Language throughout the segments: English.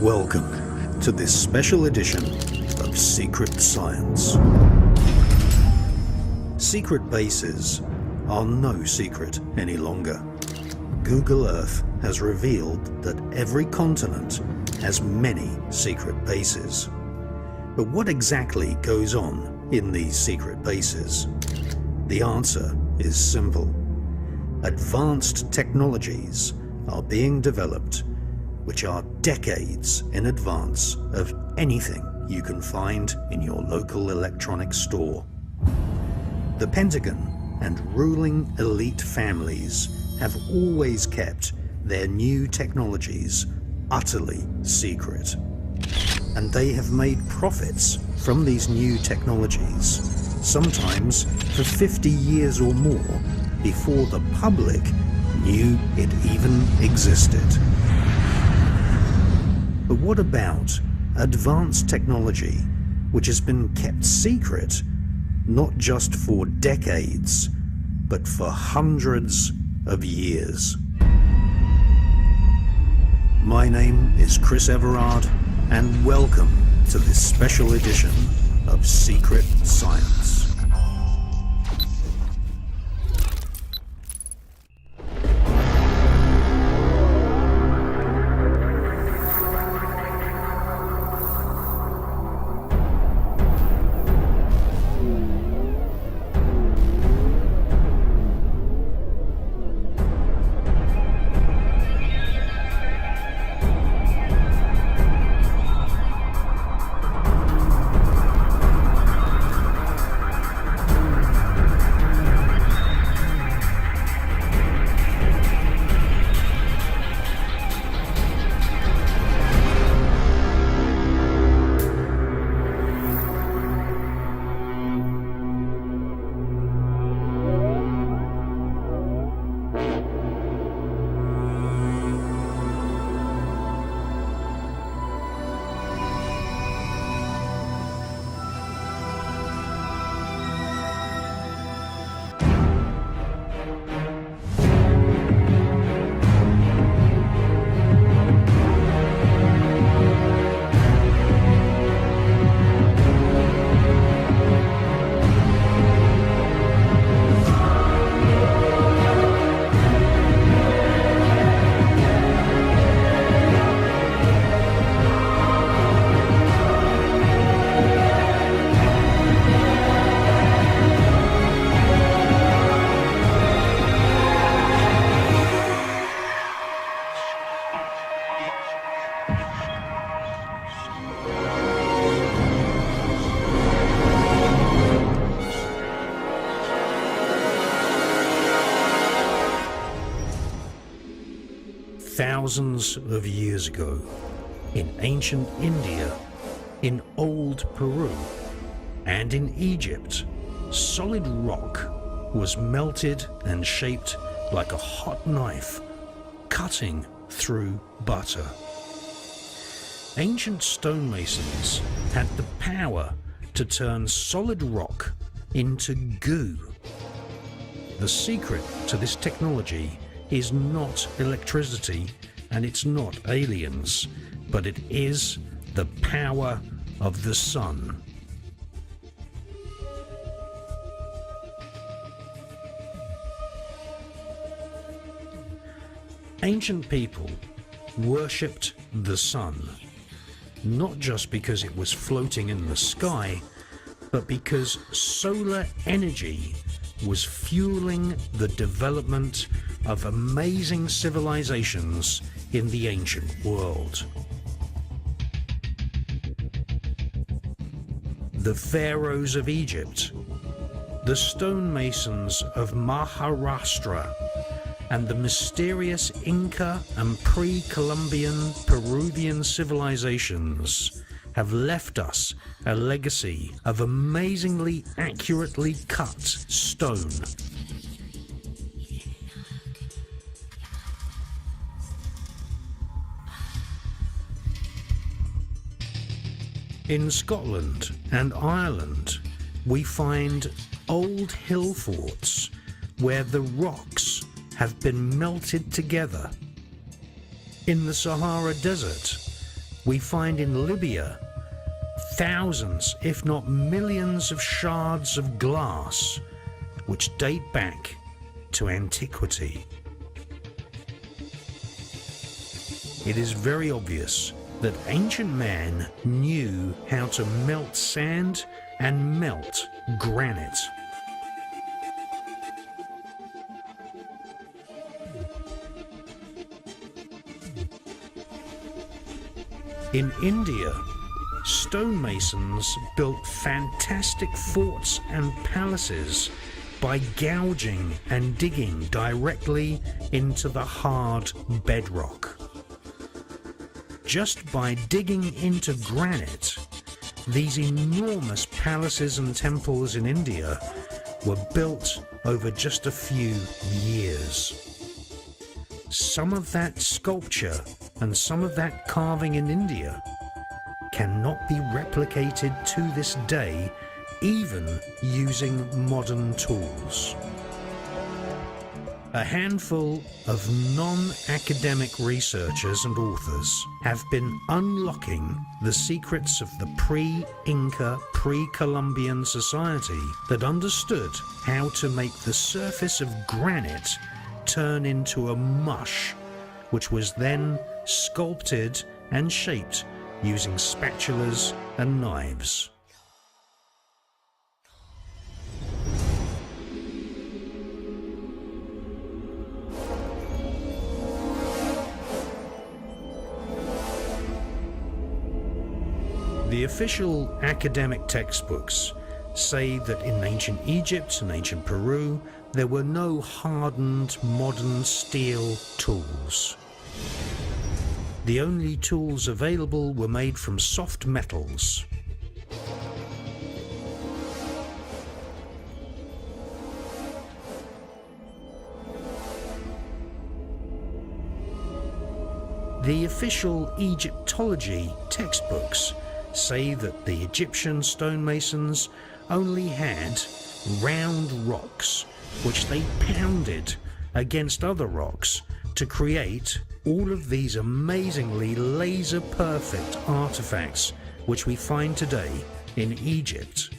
Welcome to this special edition of Secret Science. Secret bases are no secret any longer. Google Earth has revealed that every continent has many secret bases. But what exactly goes on in these secret bases? The answer is simple. Advanced technologies are being developed which are decades in advance of anything you can find in your local electronics store. The Pentagon and ruling elite families have always kept their new technologies utterly secret. And they have made profits from these new technologies, sometimes for 50 years or more before the public knew it even existed. But what about advanced technology which has been kept secret not just for decades, but for hundreds of years? My name is Chris Everard, and welcome to this special edition of Secret Science. Thousands of years ago, in ancient India, in old Peru, and in Egypt, solid rock was melted and shaped like a hot knife, cutting through butter. Ancient stonemasons had the power to turn solid rock into goo. The secret to this technology is not electricity and it's not aliens, but it is the power of the sun. Ancient people worshipped the sun, not just because it was floating in the sky, but because solar energy was fueling the development of amazing civilizations in the ancient world. The pharaohs of Egypt, the stonemasons of Maharashtra, and the mysterious Inca and pre-Columbian Peruvian civilizations have left us a legacy of amazingly accurately cut stone. In Scotland and Ireland, we find old hill forts where the rocks have been melted together. In the Sahara Desert, we find in Libya thousands, if not millions, of shards of glass which date back to antiquity. It is very obvious that ancient man knew how to melt sand and melt granite. In India, stonemasons built fantastic forts and palaces by gouging and digging directly into the hard bedrock. Just by digging into granite, these enormous palaces and temples in India were built over just a few years. Some of that sculpture and some of that carving in India cannot be replicated to this day, even using modern tools. A handful of non-academic researchers and authors have been unlocking the secrets of the pre-Inca, pre-Columbian society that understood how to make the surface of granite turn into a mush, which was then sculpted and shaped using spatulas and knives. The official academic textbooks say that in ancient Egypt and ancient Peru, there were no hardened modern steel tools. The only tools available were made from soft metals. The official Egyptology textbooks say that the Egyptian stonemasons only had round rocks which they pounded against other rocks to create all of these amazingly laser-perfect artifacts which we find today in Egypt.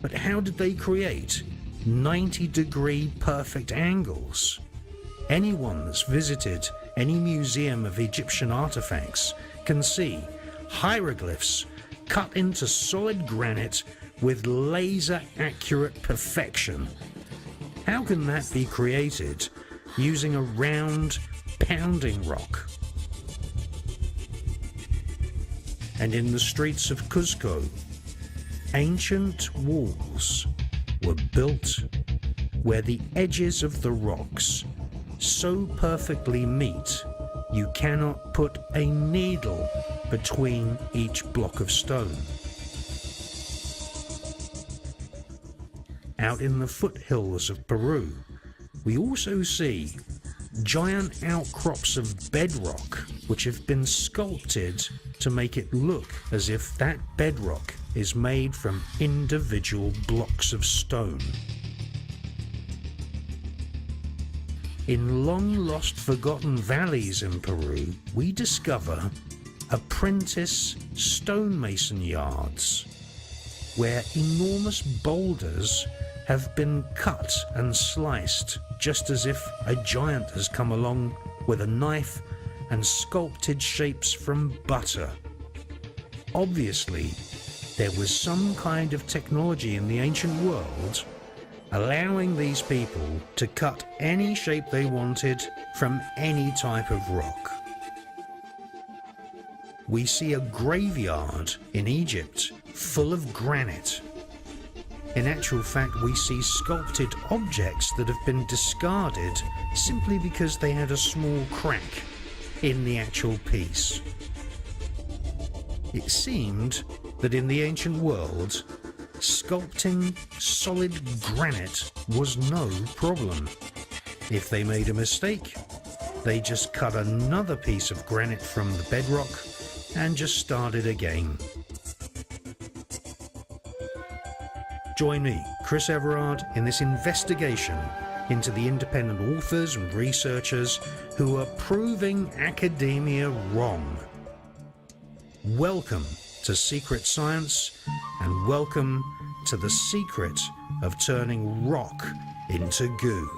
But how did they create 90-degree perfect angles? Anyone that's visited any museum of Egyptian artifacts can see hieroglyphs cut into solid granite with laser-accurate perfection. How can that be created using a round pounding rock? And in the streets of Cuzco, ancient walls were built where the edges of the rocks so perfectly meet you cannot put a needle between each block of stone. Out in the foothills of Peru, we also see giant outcrops of bedrock which have been sculpted to make it look as if that bedrock is made from individual blocks of stone. In long-lost forgotten valleys in Peru, we discover apprentice stonemason yards, where enormous boulders have been cut and sliced, just as if a giant has come along with a knife and sculpted shapes from butter. Obviously, there was some kind of technology in the ancient world allowing these people to cut any shape they wanted from any type of rock. We see a graveyard in Egypt full of granite. In actual fact, we see sculpted objects that have been discarded simply because they had a small crack in the actual piece. It seemed that in the ancient world, sculpting solid granite was no problem. If they made a mistake, they just cut another piece of granite from the bedrock and just started again. Join me, Chris Everard, in this investigation into the independent authors and researchers who are proving academia wrong. Welcome to Secret Science, and welcome to the secret of turning rock into goo.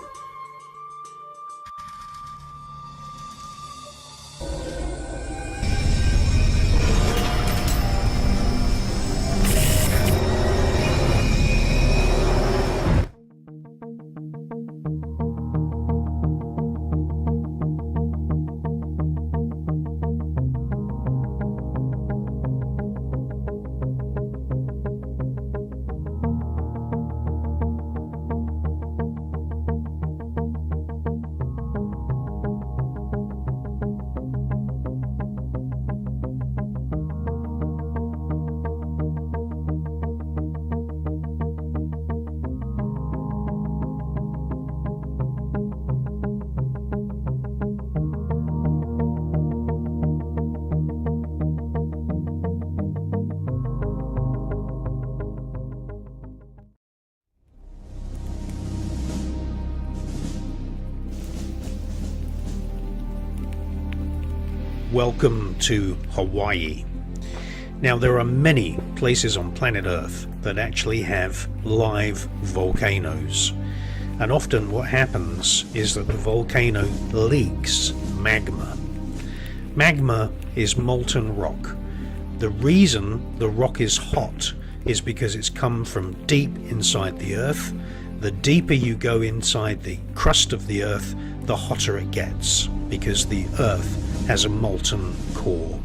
Welcome to Hawaii. Now, there are many places on planet Earth that actually have live volcanoes, and often what happens is that the volcano leaks magma. Magma is molten rock. The reason the rock is hot is because it's come from deep inside the Earth. The deeper you go inside the crust of the Earth, the hotter it gets, because the Earth has a molten core.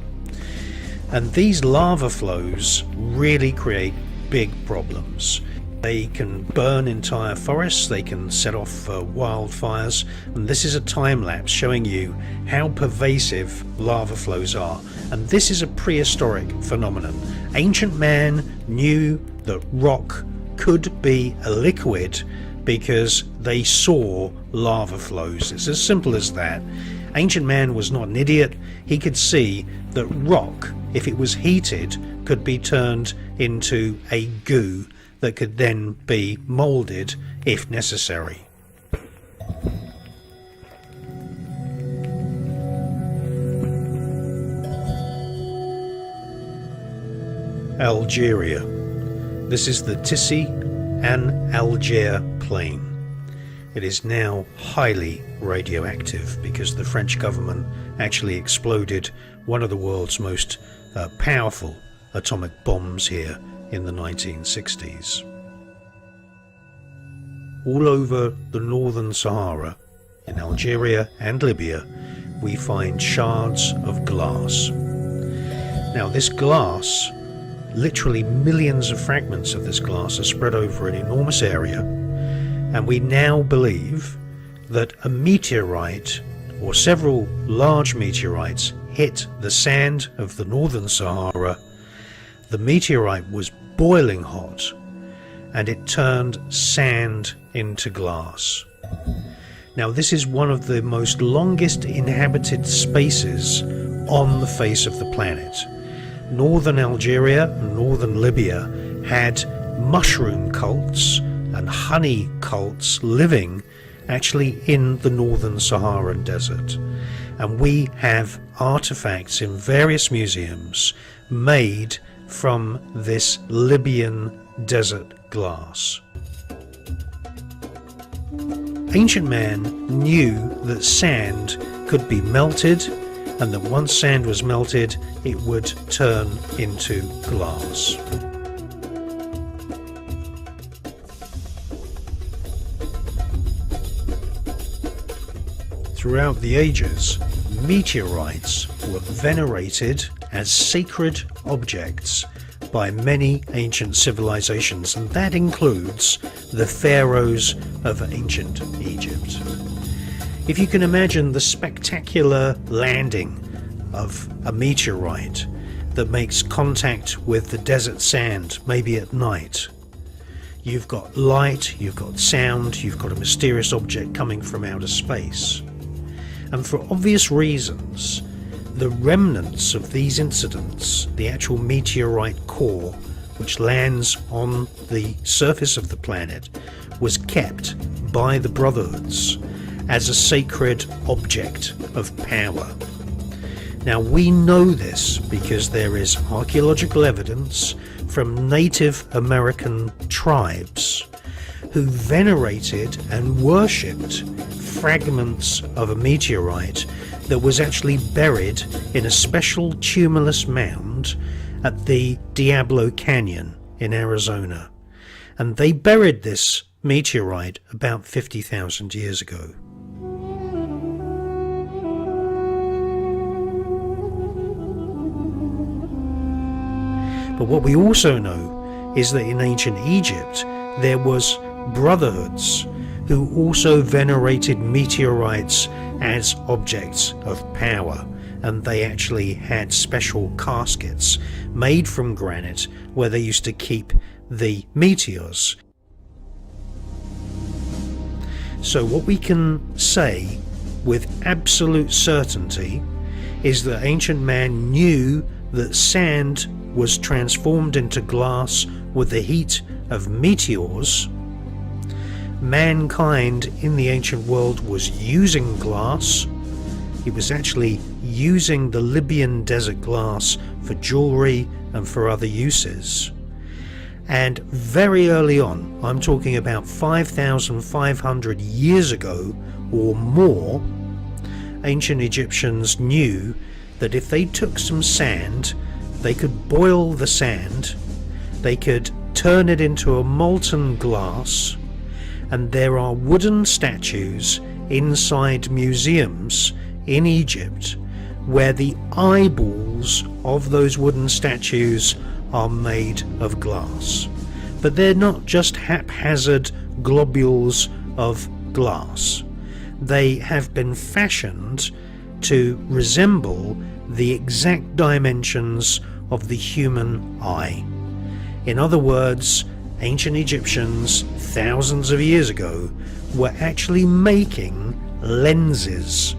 And these lava flows really create big problems. They can burn entire forests, they can set off wildfires, and this is a time lapse showing you how pervasive lava flows are. And this is a prehistoric phenomenon. Ancient man knew that rock could be a liquid because they saw lava flows. It's as simple as that. Ancient man was not an idiot. He could see that rock, if it was heated, could be turned into a goo that could then be moulded if necessary. Algeria. This is the Tissi and Alger plain. It is now highly radioactive because the French government actually exploded one of the world's most powerful atomic bombs here in the 1960s. All over the northern Sahara, in Algeria and Libya, we find shards of glass. Now, this glass, literally millions of fragments of this glass are spread over an enormous area. And we now believe that a meteorite or several large meteorites hit the sand of the northern Sahara. The meteorite was boiling hot and it turned sand into glass. Now, this is one of the most longest inhabited spaces on the face of the planet. Northern Algeria and northern Libya had mushroom cults and honey cults living actually in the northern Saharan desert. And we have artifacts in various museums made from this Libyan desert glass. Ancient man knew that sand could be melted, and that once sand was melted, it would turn into glass. Throughout the ages, meteorites were venerated as sacred objects by many ancient civilizations, and that includes the pharaohs of ancient Egypt. If you can imagine the spectacular landing of a meteorite that makes contact with the desert sand, maybe at night, you've got light, you've got sound, you've got a mysterious object coming from outer space. And for obvious reasons, the remnants of these incidents, the actual meteorite core which lands on the surface of the planet, was kept by the Brotherhoods as a sacred object of power. Now we know this because there is archaeological evidence from Native American tribes who venerated and worshipped fragments of a meteorite that was actually buried in a special tumulus mound at the Diablo Canyon in Arizona. And they buried this meteorite about 50,000 years ago. But what we also know is that in ancient Egypt there was brotherhoods who also venerated meteorites as objects of power, and they actually had special caskets made from granite where they used to keep the meteors. So what we can say with absolute certainty is that ancient man knew that sand was transformed into glass with the heat of meteors. Mankind in the ancient world was using glass. It was actually using the Libyan desert glass for jewelry and for other uses. And very early on, I'm talking about 5,500 years ago or more, ancient Egyptians knew that if they took some sand, they could boil the sand, they could turn it into a molten glass, and there are wooden statues inside museums in Egypt where the eyeballs of those wooden statues are made of glass. But they're not just haphazard globules of glass. They have been fashioned to resemble the exact dimensions of the human eye. In other words, ancient Egyptians thousands of years ago were actually making lenses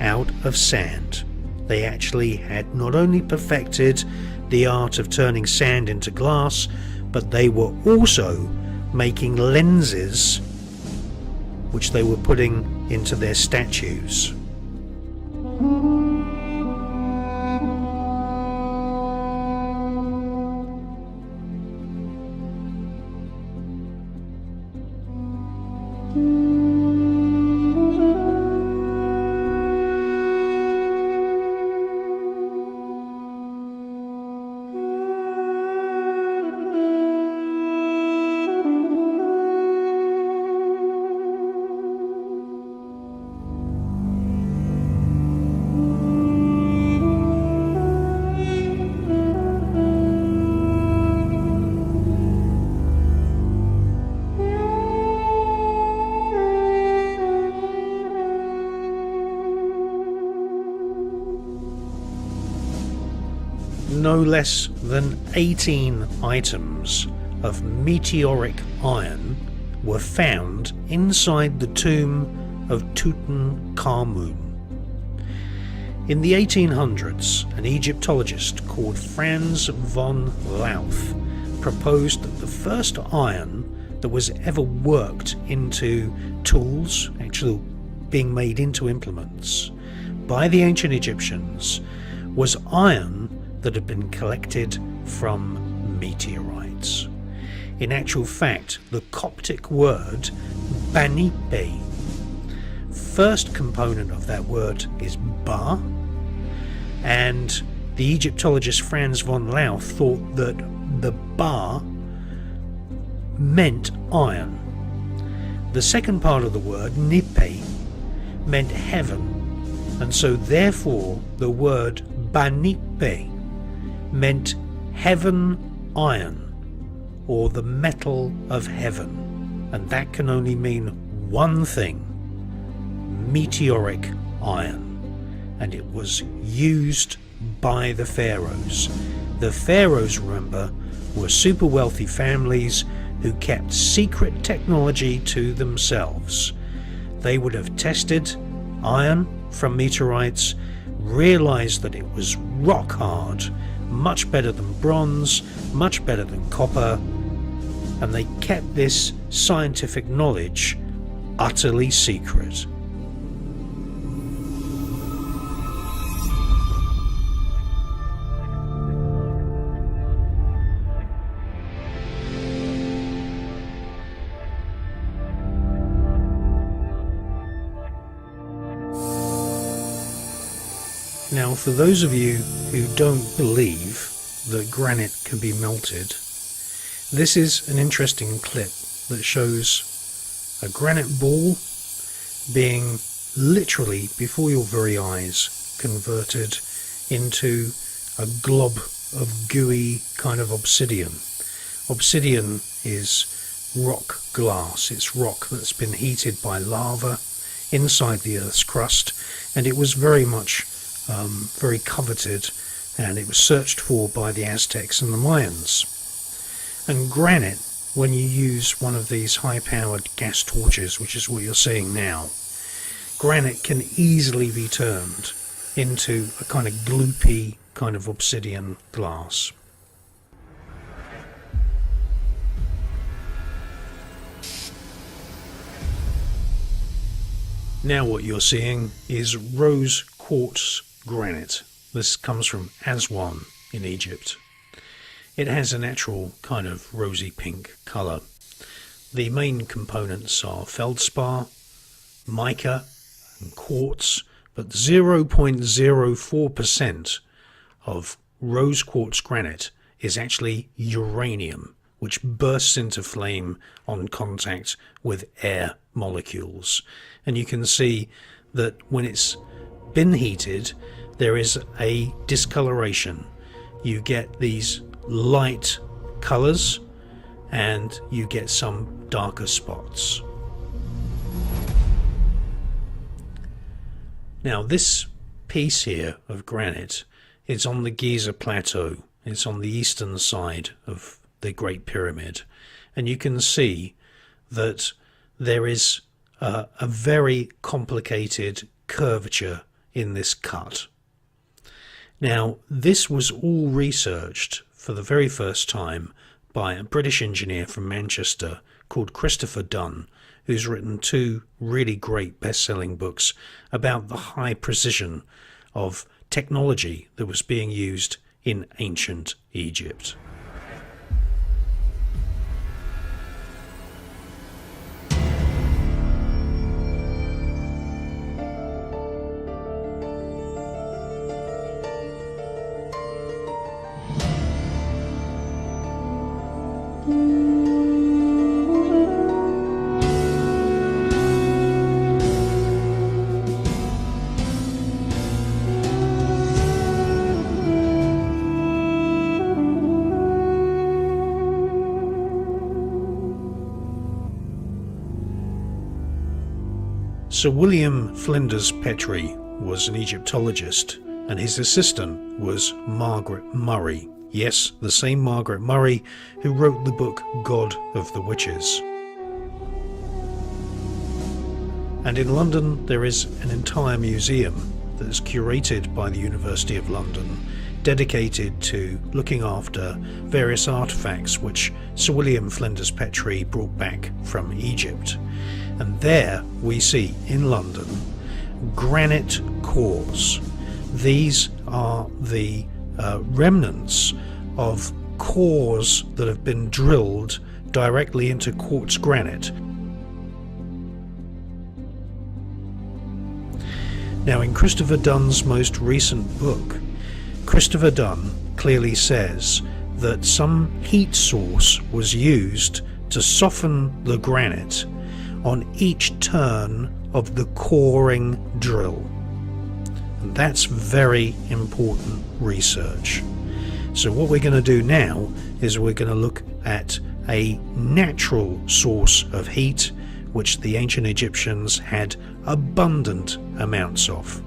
out of sand. They actually had not only perfected the art of turning sand into glass, but they were also making lenses which they were putting into their statues. No less than 18 items of meteoric iron were found inside the tomb of Tutankhamun. In the 1800s, an Egyptologist called Franz von Lauth proposed that the first iron that was ever worked into tools, actually being made into implements, by the ancient Egyptians was iron that had been collected from meteorites. In actual fact, the Coptic word banipe, first component of that word is ba, and the Egyptologist Franz von Lauth thought that the ba meant iron. The second part of the word, nipe, meant heaven, and so therefore the word banipe meant heaven iron, or the metal of heaven, and that can only mean one thing: meteoric iron. And it was used by the pharaohs. The pharaohs, remember, were super wealthy families who kept secret technology to themselves. They would have tested iron from meteorites, realized that it was rock hard, much better than bronze, much better than copper, and they kept this scientific knowledge utterly secret. Now, for those of you who don't believe that granite can be melted, this is an interesting clip that shows a granite ball being literally before your very eyes converted into a glob of gooey kind of obsidian. Obsidian is rock glass. It's rock that's been heated by lava inside the Earth's crust, and it was very much very coveted, and it was searched for by the Aztecs and the Mayans. And granite, when you use one of these high-powered gas torches, which is what you're seeing now, granite can easily be turned into a kind of gloopy kind of obsidian glass. Now what you're seeing is rose quartz granite. This comes from Aswan in Egypt. It has a natural kind of rosy pink colour. The main components are feldspar, mica and quartz, but 0.04% of rose quartz granite is actually uranium, which bursts into flame on contact with air molecules. And you can see that when it's been heated, there is a discoloration. You get these light colours and you get some darker spots. Now this piece here of granite is on the Giza Plateau. It's on the eastern side of the Great Pyramid, and you can see that there is a very complicated curvature in this cut. Now, this was all researched for the very first time by a British engineer from Manchester called Christopher Dunn, who's written 2 really great best-selling books about the high precision of technology that was being used in ancient Egypt. Sir William Flinders Petrie was an Egyptologist, and his assistant was Margaret Murray. Yes, the same Margaret Murray who wrote the book God of the Witches. And in London there is an entire museum that is curated by the University of London, dedicated to looking after various artefacts which Sir William Flinders Petrie brought back from Egypt. And there we see in London granite cores. These are the remnants of cores that have been drilled directly into quartz granite. Now, in Christopher Dunn's most recent book, Christopher Dunn clearly says that some heat source was used to soften the granite on each turn of the coring drill. And that's very important research. So what we're going to do now is we're going to look at a natural source of heat which the ancient Egyptians had abundant amounts of.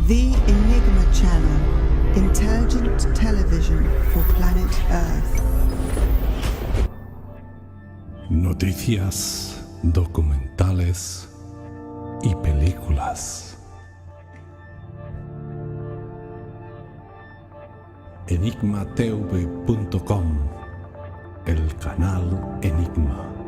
The Enigma Channel, intelligent television for planet Earth. Noticias, documentales y películas. enigmatv.com, el canal Enigma.